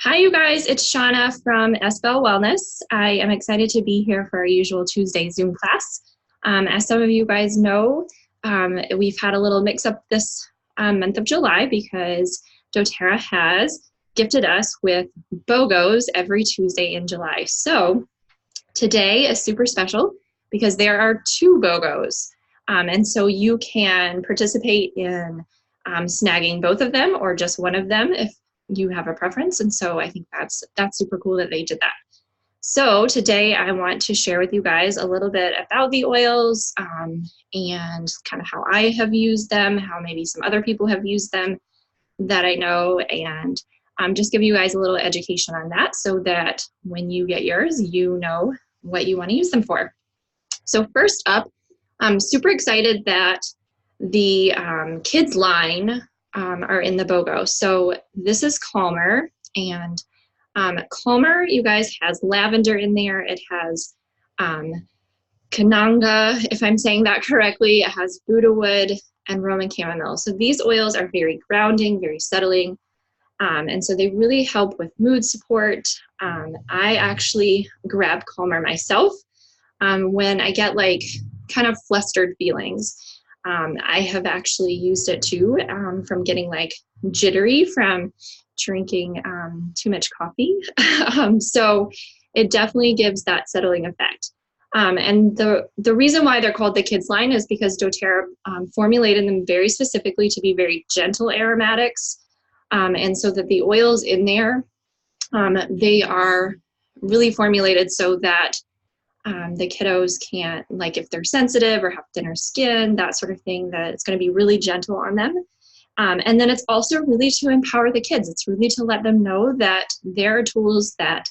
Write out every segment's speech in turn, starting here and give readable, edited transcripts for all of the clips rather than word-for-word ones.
Hi, you guys. It's Shauna from SBL Wellness. I am excited to be here for our usual Tuesday Zoom class. As some of you guys know, we've had a little mix-up this month of July because doTERRA has gifted us with BOGOs every Tuesday in July. So today is super special because there are 2 BOGOs. And so you can participate in snagging both of them or just one of them if you have a preference. And so I think that's super cool that they did that. So today I want to share with you guys a little bit about the oils and kind of how I have used them, how maybe some other people have used them that I know, and just give you guys a little education on that so that when you get yours, you know what you want to use them for. So first up, I'm super excited that the kids line are in the BOGO. So this is Calmer, and Calmer, you guys, has lavender in there. It has Kananga, if I'm saying that correctly. It has Buddha wood and Roman Chamomile. So these oils are very grounding, very settling, and so they really help with mood support. I actually grab Calmer myself when I get like kind of flustered feelings. I have actually used it too from getting like jittery from drinking too much coffee. So it definitely gives that settling effect. And the reason why they're called the kids line is because doTERRA formulated them very specifically to be very gentle aromatics. And so that the oils in there, they are really formulated so that the kiddos can't, like if they're sensitive or have thinner skin, that sort of thing, that it's going to be really gentle on them. And then it's also really to empower the kids. It's really to let them know that there are tools that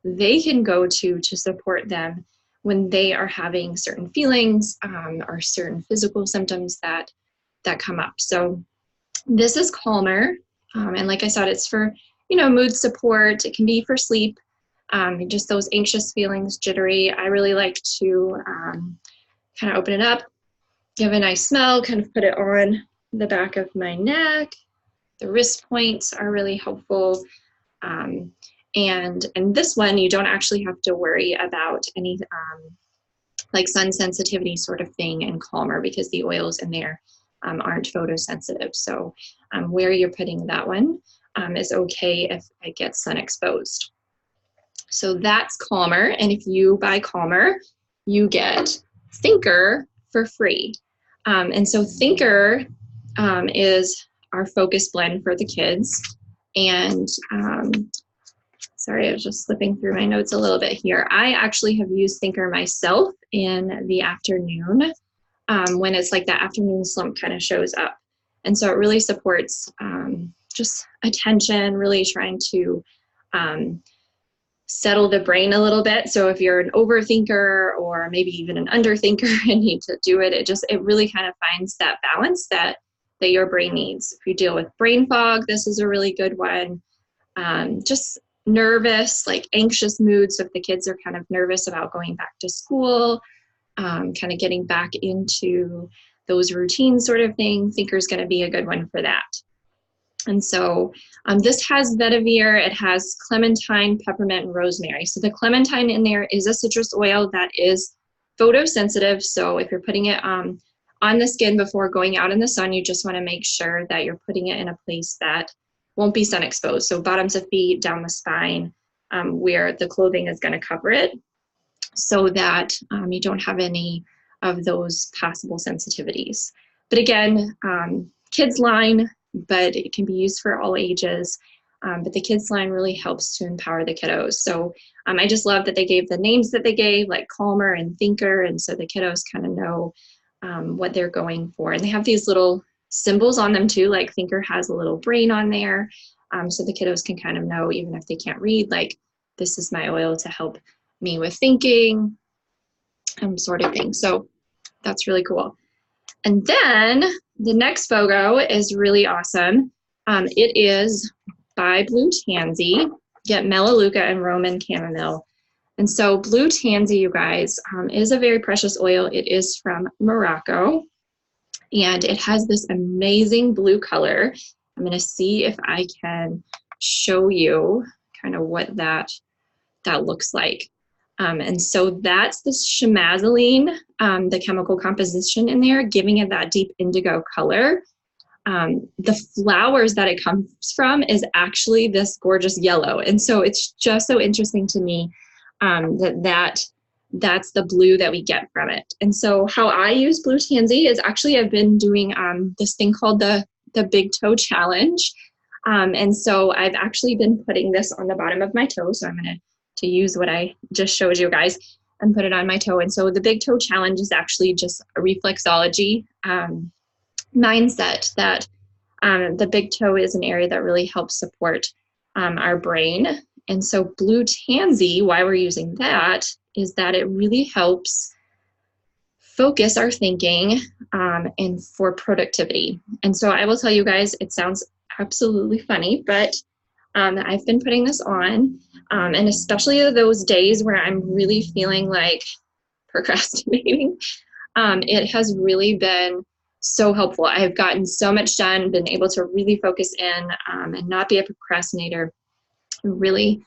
they can go to support them when they are having certain feelings or certain physical symptoms that come up. So this is Calmer. And like I said, it's for, mood support. It can be for sleep. Just those anxious feelings, jittery. I really like to kind of open it up, give a nice smell, kind of put it on the back of my neck. The wrist points are really helpful. And this one, you don't actually have to worry about any like sun sensitivity sort of thing in Calmer because the oils in there aren't photosensitive. So where you're putting that one is okay if it gets sun exposed. So that's Calmer, and if you buy Calmer, you get Thinker for free. And so Thinker is our focus blend for the kids. And sorry, I was just slipping through my notes a little bit here. I actually have used Thinker myself in the afternoon when it's like that afternoon slump kind of shows up. And so it really supports just attention, really trying to settle the brain a little bit. So if you're an overthinker or maybe even an underthinker and need to do it, it really kind of finds that balance that your brain needs. If you deal with brain fog, this is a really good one. Just nervous, like anxious moods. So if the kids are kind of nervous about going back to school, kind of getting back into those routines sort of thing, Thinker is going to be a good one for that. And so this has vetiver, it has clementine, peppermint, and rosemary. So the clementine in there is a citrus oil that is photosensitive. So if you're putting it on the skin before going out in the sun, you just want to make sure that you're putting it in a place that won't be sun exposed. So bottoms of feet, down the spine, where the clothing is going to cover it, so that you don't have any of those possible sensitivities. But again, kids line, but it can be used for all ages. But the kids line really helps to empower the kiddos. So I just love that they gave the names that they gave, like Calmer and Thinker, and so the kiddos kind of know what they're going for. And they have these little symbols on them too, like Thinker has a little brain on there, so the kiddos can kind of know, even if they can't read, like, this is my oil to help me with thinking, sort of thing. So that's really cool. And then the next BOGO is really awesome. It is by Blue Tansy. Get Melaleuca and Roman Chamomile. And so Blue Tansy, you guys, is a very precious oil. It is from Morocco, and it has this amazing blue color. I'm going to see if I can show you kind of what that looks like. And so that's the chamazolene, the chemical composition in there, giving it that deep indigo color. The flowers that it comes from is actually this gorgeous yellow. And so it's just so interesting to me that's the blue that we get from it. And so how I use blue tansy is actually I've been doing this thing called the big toe challenge. And so I've actually been putting this on the bottom of my toe. So I'm going to use what I just showed you guys and put it on my toe. And so the big toe challenge is actually just a reflexology mindset that the big toe is an area that really helps support our brain. And so blue tansy, why we're using that is that it really helps focus our thinking and for productivity. And so I will tell you guys, it sounds absolutely funny, but I've been putting this on, and especially those days where I'm really feeling like procrastinating, it has really been so helpful. I have gotten so much done, been able to really focus in and not be a procrastinator, and really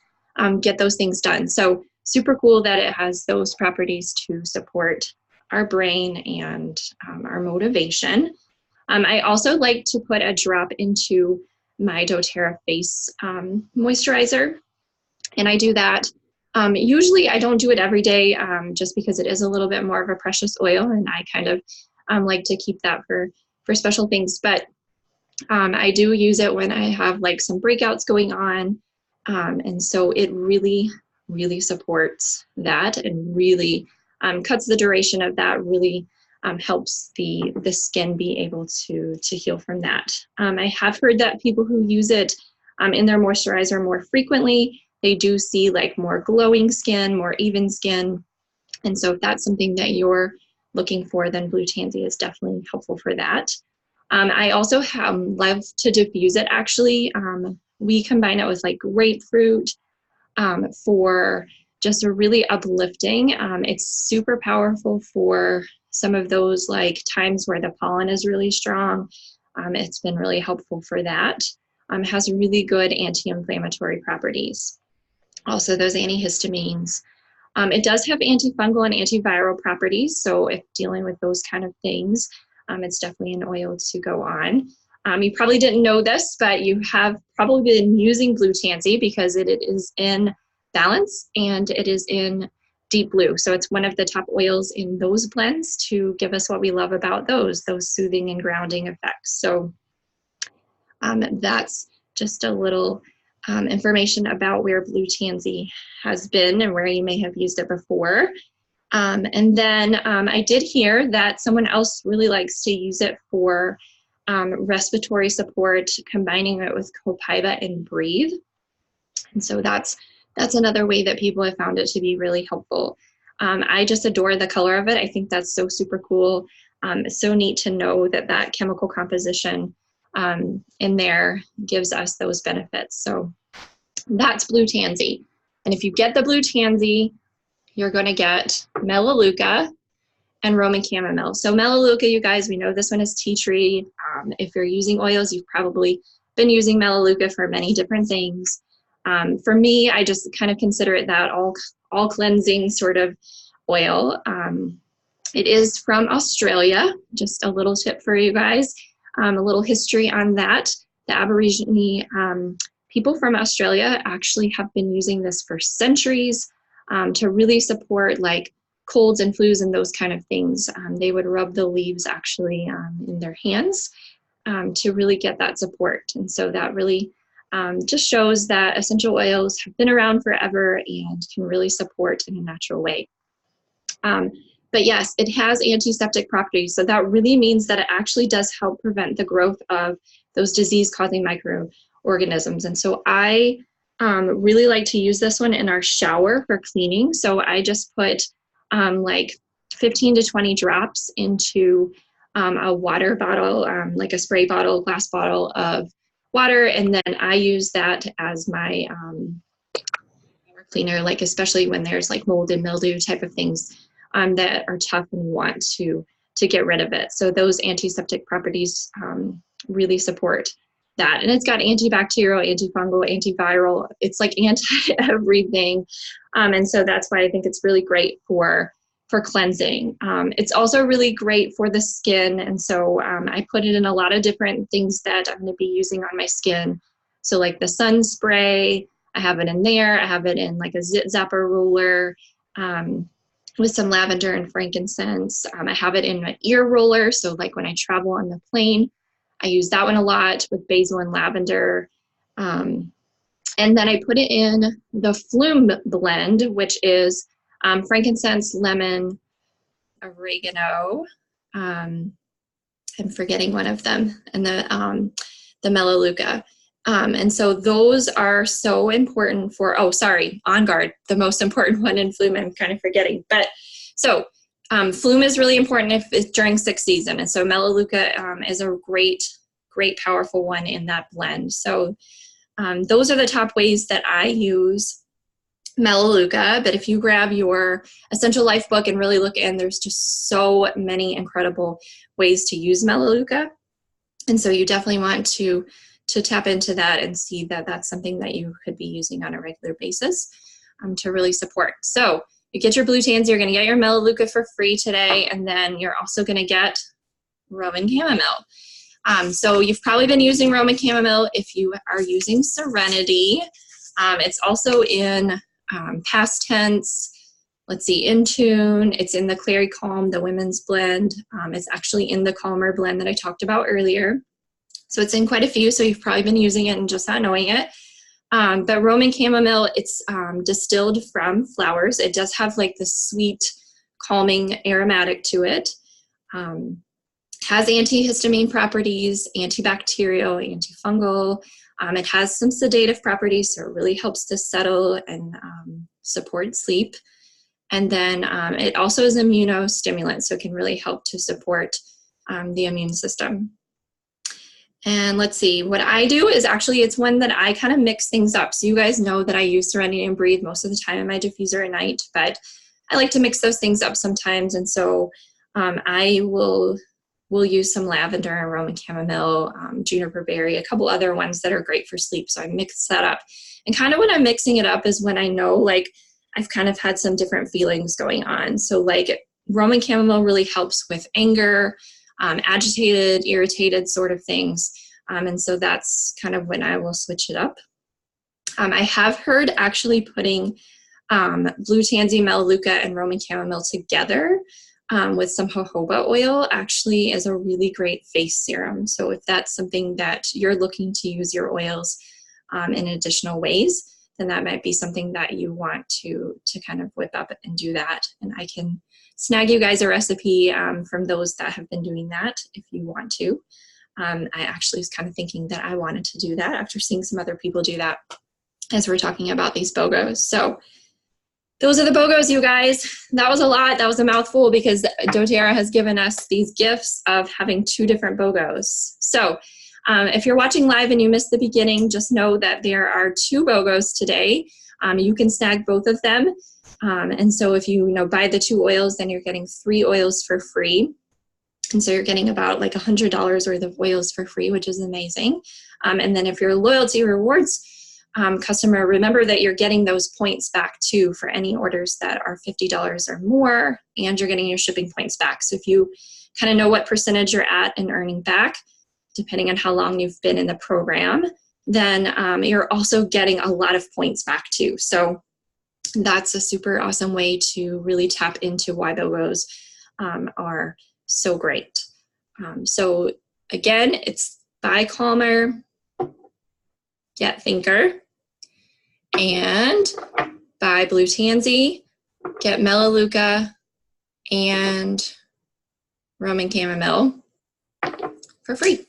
get those things done. So super cool that it has those properties to support our brain and our motivation. I also like to put a drop into my doTERRA face moisturizer, and I do that. Usually I don't do it every day just because it is a little bit more of a precious oil, and I kind of like to keep that for special things. But I do use it when I have like some breakouts going on, and so it really supports that and really cuts the duration of that, really helps the skin be able to heal from that. I have heard that people who use it in their moisturizer more frequently, they do see like more glowing skin, more even skin. And so if that's something that you're looking for, then blue tansy is definitely helpful for that. I also love to diffuse it actually. We combine it with like grapefruit for just a really uplifting. It's super powerful for some of those like times where the pollen is really strong. It's been really helpful for that. It has really good anti-inflammatory properties. Also those antihistamines. It does have antifungal and antiviral properties. So if dealing with those kind of things, it's definitely an oil to go on. You probably didn't know this, but you have probably been using blue tansy because it is in Balance and it is in Deep Blue. So it's one of the top oils in those blends to give us what we love about those soothing and grounding effects. So that's just a little information about where blue tansy has been and where you may have used it before. And then I did hear that someone else really likes to use it for respiratory support, combining it with copaiba and breathe. And so that's another way that people have found it to be really helpful. I just adore the color of it. I think that's so super cool. It's so neat to know that chemical composition in there gives us those benefits. So that's blue tansy. And if you get the blue tansy, you're going to get Melaleuca and Roman Chamomile. So Melaleuca, you guys, we know this one is tea tree. If you're using oils, you've probably been using Melaleuca for many different things. For me, I just kind of consider it that all cleansing sort of oil. It is from Australia. Just a little tip for you guys, a little history on that. The Aborigine people from Australia actually have been using this for centuries to really support like colds and flus and those kind of things. They would rub the leaves actually in their hands to really get that support. And so that really just shows that essential oils have been around forever and can really support in a natural way. But yes, it has antiseptic properties. So that really means that it actually does help prevent the growth of those disease-causing microorganisms. And so I really like to use this one in our shower for cleaning. So I just put like 15 to 20 drops into a water bottle, like a spray bottle, glass bottle of water, and then I use that as my cleaner, like especially when there's like mold and mildew type of things that are tough and you want to get rid of it. So those antiseptic properties really support that. And it's got antibacterial, antifungal, antiviral. It's like anti-everything. And so that's why I think it's really great for cleansing. It's also really great for the skin. And so I put it in a lot of different things that I'm going to be using on my skin. So like the sun spray, I have it in there. I have it in like a zit zapper roller with some lavender and frankincense. I have it in an ear roller. So like when I travel on the plane, I use that one a lot with basil and lavender. And then I put it in the Flume blend, which is frankincense, lemon, oregano. I'm forgetting one of them, and the Melaleuca. And so those are so important for, oh, sorry, On Guard, the most important one in Flume, I'm kind of forgetting. But so Flume is really important if it's during sick season. And so Melaleuca is a great, powerful one in that blend. So those are the top ways that I use Melaleuca. But if you grab your Essential Life book and really look in, there's just so many incredible ways to use Melaleuca. And so you definitely want to tap into that and see that that's something that you could be using on a regular basis to really support. So you get your blue tansy, you're going to get your Melaleuca for free today, and then you're also going to get Roman chamomile. So you've probably been using Roman chamomile if you are using Serenity. It's also in past tense. Let's see, in tune. It's in the Clary Calm, the women's blend. It's actually in the Calmer blend that I talked about earlier. So it's in quite a few, so you've probably been using it and just not knowing it. But Roman chamomile, it's distilled from flowers. It does have like this sweet, calming aromatic to it. Has antihistamine properties, antibacterial, antifungal. It has some sedative properties, so it really helps to settle and support sleep. And then it also is immunostimulant, so it can really help to support the immune system. And let's see, what I do is actually, it's one that I kind of mix things up. So you guys know that I use Serenity and Breathe most of the time in my diffuser at night, but I like to mix those things up sometimes. And so I will use some lavender and Roman chamomile, juniper berry, a couple other ones that are great for sleep. So I mix that up. And kind of when I'm mixing it up is when I know like I've kind of had some different feelings going on. So like Roman chamomile really helps with anger, agitated, irritated sort of things. And so that's kind of when I will switch it up. I have heard actually putting blue tansy, Melaleuca, and Roman chamomile together with some jojoba oil actually is a really great face serum. So if that's something that you're looking to use your oils in additional ways, then that might be something that you want to kind of whip up and do that. And I can snag you guys a recipe from those that have been doing that if you want to. I actually was kind of thinking that I wanted to do that after seeing some other people do that as we're talking about these BOGOs. So those are the BOGOs, you guys. That was a lot. That was a mouthful because doTERRA has given us these gifts of having 2 different BOGOs. So if you're watching live and you missed the beginning, just know that there are 2 BOGOs today. You can snag both of them. And so if you buy the 2 oils, then you're getting 3 oils for free. And so you're getting about like $100 worth of oils for free, which is amazing. And then if you're a loyalty rewards customer, remember that you're getting those points back too for any orders that are $50 or more, and you're getting your shipping points back. So if you kind of know what percentage you're at and earning back, depending on how long you've been in the program, then you're also getting a lot of points back too. So that's a super awesome way to really tap into why BOGOs are so great. So again, it's buy Calmer, get Thinker, and buy Blue Tansy, get Melaleuca, and Roman chamomile for free.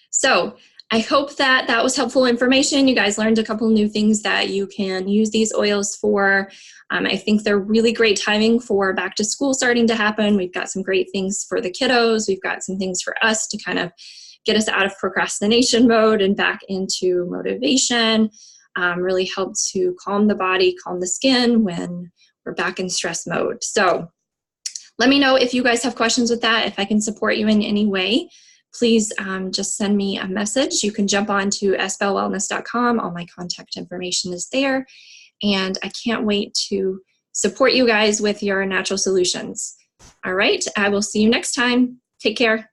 So I hope that that was helpful information. You guys learned a couple new things that you can use these oils for. I think they're really great timing for back to school starting to happen. We've got some great things for the kiddos. We've got some things for us to kind of get us out of procrastination mode and back into motivation. Really help to calm the body, calm the skin when we're back in stress mode. So let me know if you guys have questions with that, if I can support you in any way. please just send me a message. You can jump on to sbellwellness.com. All my contact information is there. And I can't wait to support you guys with your natural solutions. All right, I will see you next time. Take care.